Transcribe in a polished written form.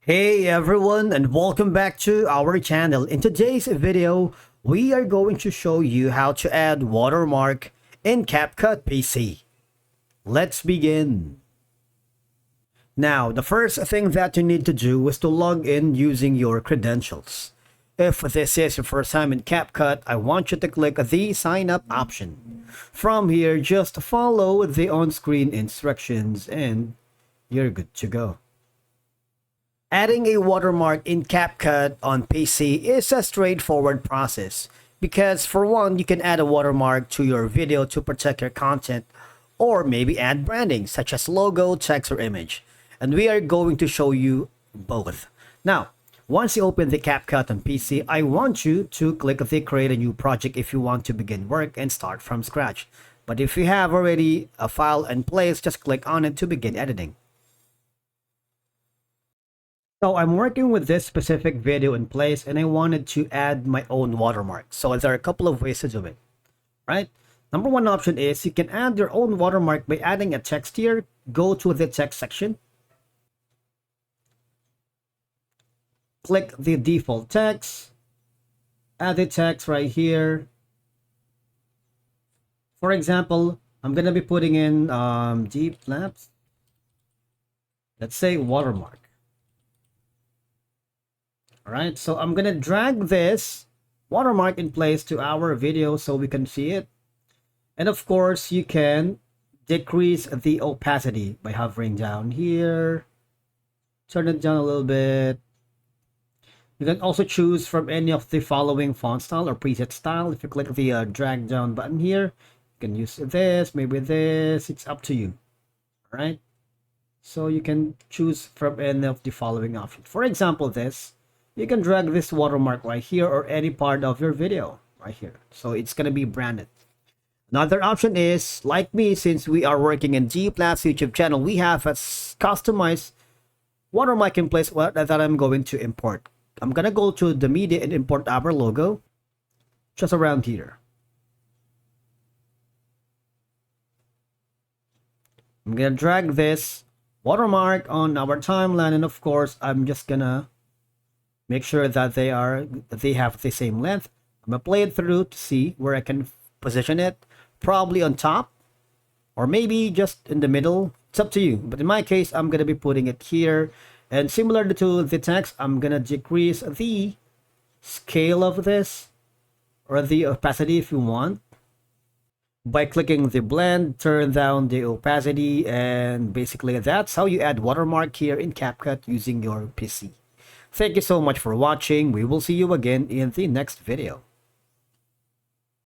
Hey everyone, and welcome back to our channel. In today's video, we are going to show you how to add watermark in Capcut PC. Let's begin. Now, the first thing that you need to do is to log in using your credentials. If this is your first time in Capcut, I want you to click the sign up option. From here, just follow the on-screen instructions and you're good to go. Adding a watermark in Capcut on PC is a straightforward process because, for one, you can add a watermark to your video to protect your content, or maybe add branding such as logo, text, or image. And we are going to show you both. Now, once you open the Capcut on PC, I want you to click the create a new project if you want to begin work and start from scratch. But if you have already a file in place, just click on it to begin editing. So I'm working with this specific video in place and I wanted to add my own watermark. So there are a couple of ways to do it, right? Number one option is you can add your own watermark by adding a text here. Go to the text section. Click the default text. Add the text right here. For example, I'm going to be putting in deep lapse. Let's say watermark. Alright, so I'm gonna drag this watermark in place to our video so we can see it. And of course, you can decrease the opacity by hovering down here. Turn it down a little bit. You can also choose from any of the following font style or preset style. If you click the drag down button here, you can use this, maybe this. It's up to you. Alright, so you can choose from any of the following options. For example, this. You can drag this watermark right here or any part of your video right here. So it's going to be branded. Another option is, like me, since we are working in G-Plus YouTube channel, we have a customized watermark in place that I'm going to import. I'm going to go to the media and import our logo just around here. I'm going to drag this watermark on our timeline, and of course, I'm just going to make sure that they have the same length. I'm gonna play it through to see where I can position it. Probably on top, or maybe just in the middle. It's up to you. But in my case, I'm gonna be putting it here. And similar to the text, I'm gonna decrease the scale of this, or the opacity if you want. By clicking the blend, turn down the opacity, and basically that's how you add watermark here in Capcut using your PC. Thank you so much for watching. We will see you again in the next video.